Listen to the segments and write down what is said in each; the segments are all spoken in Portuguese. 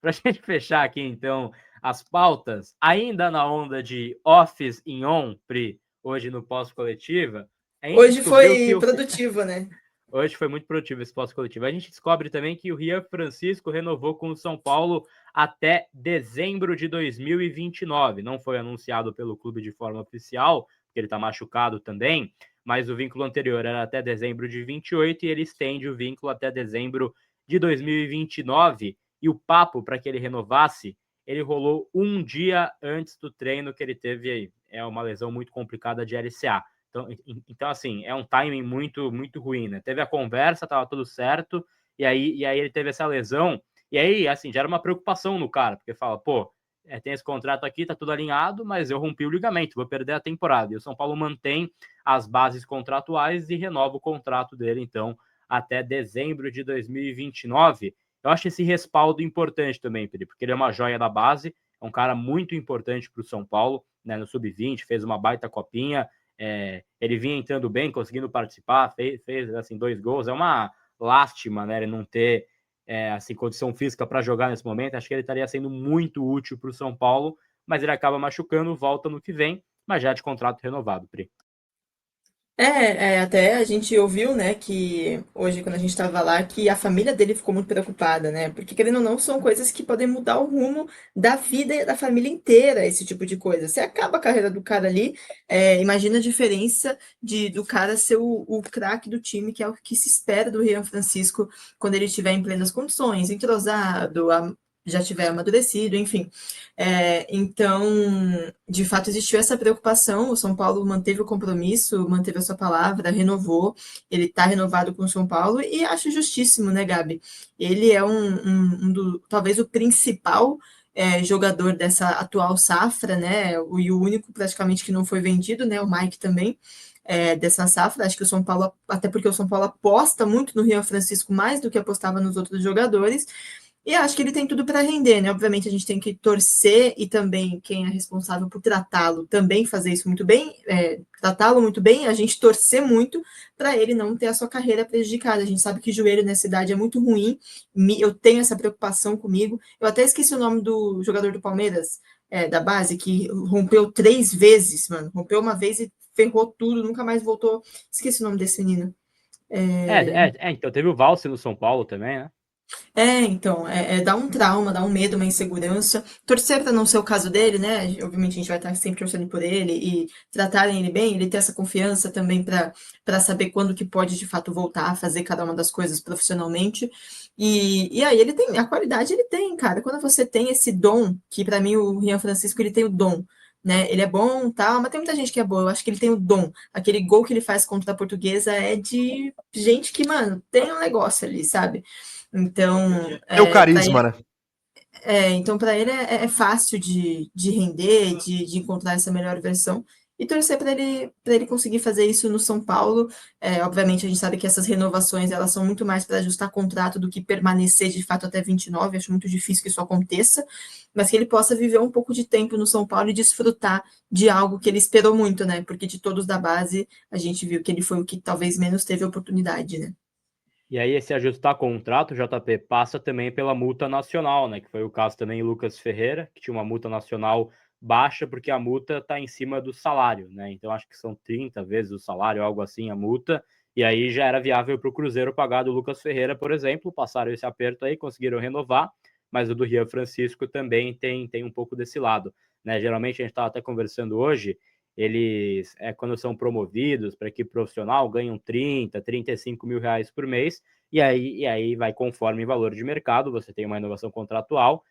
Para a gente fechar aqui, então, as pautas, ainda na onda de Office em On, Pri, hoje no pós-coletiva, a gente Hoje descobriu foi que produtivo, né? hoje foi muito produtivo esse pós-coletivo. A gente descobre também que o Rian Francisco renovou com o São Paulo até dezembro de 2029. Não foi anunciado pelo clube de forma oficial, porque ele está machucado também, mas o vínculo anterior era até dezembro de 28 e ele estende o vínculo até dezembro de 2029. E o papo para que ele renovasse, ele rolou um dia antes do treino que ele teve aí. É uma lesão muito complicada de LCA. Então, assim, é um timing muito, muito ruim, né? Teve a conversa, tava tudo certo, e aí ele teve essa lesão, e aí, assim, já era uma preocupação no cara, porque fala, pô, tem esse contrato aqui, tá tudo alinhado, mas eu rompi o ligamento, vou perder a temporada. E o São Paulo mantém as bases contratuais e renova o contrato dele, então, até dezembro de 2029. Eu acho esse respaldo importante também, Pedro, porque ele é uma joia da base, é um cara muito importante para o São Paulo, né, no sub-20, fez uma baita copinha, ele vinha entrando bem, conseguindo participar, fez assim 2 gols. É uma lástima, né, ele não ter assim condição física para jogar nesse momento. Acho que ele estaria sendo muito útil para o São Paulo, mas ele acaba machucando, volta no que vem, mas já de contrato renovado, Pri. Até a gente ouviu, né, que hoje, quando a gente estava lá, que a família dele ficou muito preocupada, né? Porque, querendo ou não, são coisas que podem mudar o rumo da vida e da família inteira, esse tipo de coisa. Você acaba a carreira do cara ali, imagina a diferença do cara ser o craque do time, que é o que se espera do Rian Francisco quando ele estiver em plenas condições, entrosado, já tiver amadurecido, enfim. Então, de fato, existiu essa preocupação. O São Paulo manteve o compromisso, manteve a sua palavra, renovou. Ele está renovado com o São Paulo e acho justíssimo, né, Gabi? Ele é talvez o principal jogador dessa atual safra, né? E o único praticamente que não foi vendido, né? O Mike também. Dessa safra, acho que o São Paulo, até porque o São Paulo aposta muito no Rian Francisco mais do que apostava nos outros jogadores, e acho que ele tem tudo para render, né? Obviamente a gente tem que torcer e também quem é responsável por tratá-lo também fazer isso muito bem, tratá-lo muito bem, a gente torcer muito para ele não ter a sua carreira prejudicada. A gente sabe que joelho nessa idade é muito ruim, eu tenho essa preocupação comigo. Eu até esqueci o nome do jogador do Palmeiras, da base, que rompeu 3 vezes, mano. Rompeu uma vez e ferrou tudo, nunca mais voltou. Esqueci o nome desse menino. Então teve o Valse no São Paulo também, né? Então, dá um trauma, dá um medo, uma insegurança. Torcer para não ser o caso dele, né? Obviamente a gente vai estar sempre torcendo por ele e tratarem ele bem, ele ter essa confiança também para saber quando que pode de fato voltar a fazer cada uma das coisas profissionalmente. E aí ele tem, a qualidade ele tem, cara. Quando você tem esse dom, que para mim o Rian Francisco ele tem o dom. Né? Ele é bom, tal, mas tem muita gente que é boa. Eu acho que ele tem o dom. Aquele gol que ele faz contra a Portuguesa é de gente que, mano, tem um negócio ali, sabe? Então, É o carisma, né? então para ele é fácil de render, de encontrar essa melhor versão e torcer para ele conseguir fazer isso no São Paulo. Obviamente, a gente sabe que essas renovações elas são muito mais para ajustar contrato do que permanecer de fato até 29. Acho muito difícil que isso aconteça, mas que ele possa viver um pouco de tempo no São Paulo e desfrutar de algo que ele esperou muito, né? Porque de todos da base, a gente viu que ele foi o que talvez menos teve oportunidade, né? E aí, esse ajustar contrato, JP, passa também pela multa nacional, né? Que foi o caso também do Lucas Ferreira, que tinha uma multa nacional baixa, porque a multa está em cima do salário, né? Então, acho que são 30 vezes o salário, algo assim, a multa. E aí já era viável para o Cruzeiro pagar do Lucas Ferreira, por exemplo. Passaram esse aperto aí, conseguiram renovar, mas o do Rian Francisco também tem um pouco desse lado, né? Geralmente, a gente estava até conversando hoje, eles, quando são promovidos para equipe profissional, ganham 30, 35 mil reais por mês, e aí vai conforme valor de mercado, você tem uma inovação contratual.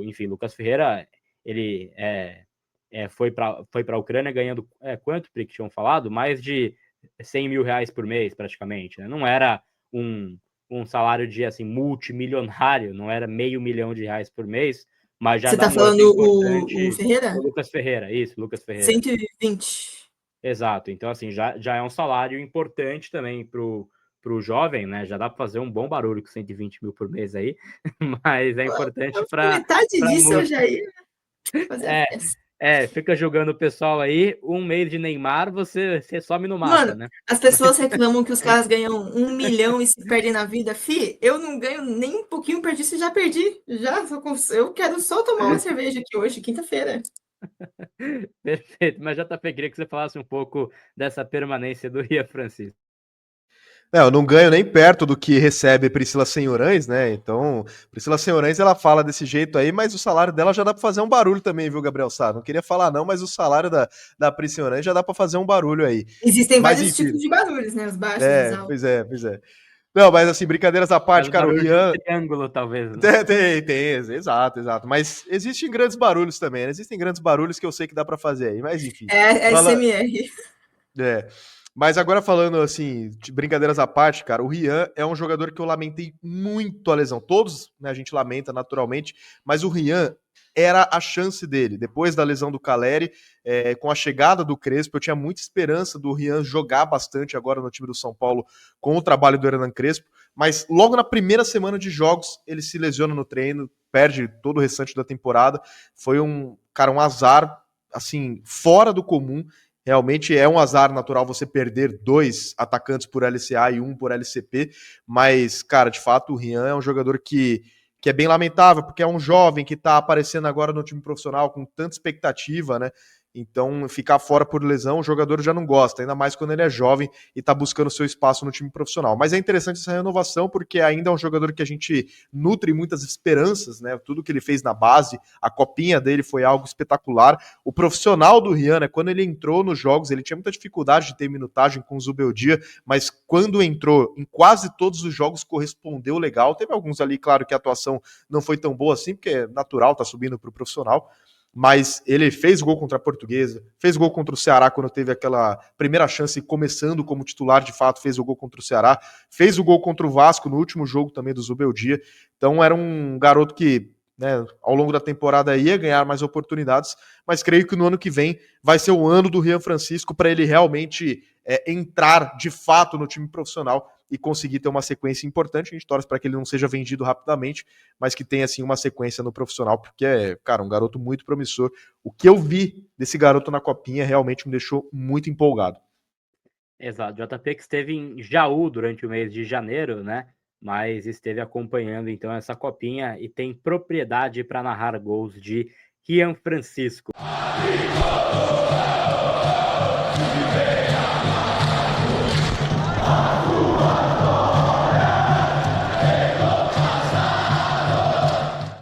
Enfim, Lucas Ferreira, ele foi para a Ucrânia ganhando, quanto, Pri, que tinham falado? Mais de 100 mil reais por mês, praticamente, né? Não era um salário de, assim, multimilionário, não era R$ 500 mil por mês, mas já Você dá está um up falando o importante. O Ferreira? Lucas Ferreira, isso, Lucas Ferreira. 120. Exato. Então, assim, já é um salário importante também pro jovem, né? Já dá para fazer um bom barulho com 120 mil por mês aí, mas é importante para Metade a disso eu multa. já ia fazer a É, festa. Fica jogando o pessoal aí, um mês de Neymar, você some no mapa, Mano, né? as pessoas reclamam que os caras ganham 1 milhão e se perdem na vida. Fi, eu não ganho nem um pouquinho, perdi, se já perdi. Eu quero só tomar uma cerveja aqui hoje, quinta-feira. Perfeito, mas JP, queria que você falasse um pouco dessa permanência do Ria Francisco. Eu não ganho nem perto do que recebe Priscila Senhorães, né? Então, Priscila Senhorães, ela fala desse jeito aí, mas o salário dela já dá para fazer um barulho também, viu, Gabriel Sá? Não queria falar não, mas o salário da Priscila Senhorães já dá para fazer um barulho aí. Existem Mas vários enfim, tipos de barulhos, né? Os baixos, os altos. pois é. Não, mas assim, brincadeiras à parte, Faz o cara, o barulho de um Rian... triângulo, talvez, né? Exato. Mas existem grandes barulhos também, né? Existem grandes barulhos que eu sei que dá para fazer aí, mas enfim. É Fala... SMR. É. Mas agora falando assim, de brincadeiras à parte, cara, o Rian é um jogador que eu lamentei muito a lesão. Todos, né, a gente lamenta naturalmente, mas o Rian era a chance dele. Depois da lesão do Caleri, com a chegada do Crespo, eu tinha muita esperança do Rian jogar bastante agora no time do São Paulo com o trabalho do Hernan Crespo, mas logo na primeira semana de jogos ele se lesiona no treino, perde todo o restante da temporada. Foi um azar assim, fora do comum. Realmente é um azar natural você perder 2 atacantes por LCA e 1 por LCP, mas, cara, de fato, o Rian é um jogador que é bem lamentável, porque é um jovem que tá aparecendo agora no time profissional com tanta expectativa, né? Então, ficar fora por lesão, o jogador já não gosta, ainda mais quando ele é jovem e tá buscando seu espaço no time profissional. Mas é interessante essa renovação, porque ainda é um jogador que a gente nutre muitas esperanças, né? Tudo que ele fez na base, a copinha dele foi algo espetacular. O profissional do Rian, né, quando ele entrou nos jogos, ele tinha muita dificuldade de ter minutagem com o Zubeldia, mas quando entrou em quase todos os jogos correspondeu legal. Teve alguns ali, claro, que a atuação não foi tão boa assim, porque é natural, tá subindo pro profissional, mas ele fez gol contra a Portuguesa, fez gol contra o Ceará quando teve aquela primeira chance, começando como titular, de fato, fez o gol contra o Ceará, fez o gol contra o Vasco no último jogo também do Zubeldia. Então era um garoto que, né, ao longo da temporada ia ganhar mais oportunidades, mas creio que no ano que vem vai ser o ano do Rian Francisco para ele realmente entrar de fato no time profissional e conseguir ter uma sequência importante. A gente torce para que ele não seja vendido rapidamente, mas que tenha assim uma sequência no profissional, porque é, cara, um garoto muito promissor. O que eu vi desse garoto na Copinha realmente me deixou muito empolgado. Exato, JP que esteve em Jaú durante o mês de janeiro, né? Mas esteve acompanhando então essa copinha e tem propriedade para narrar gols de Rian Francisco.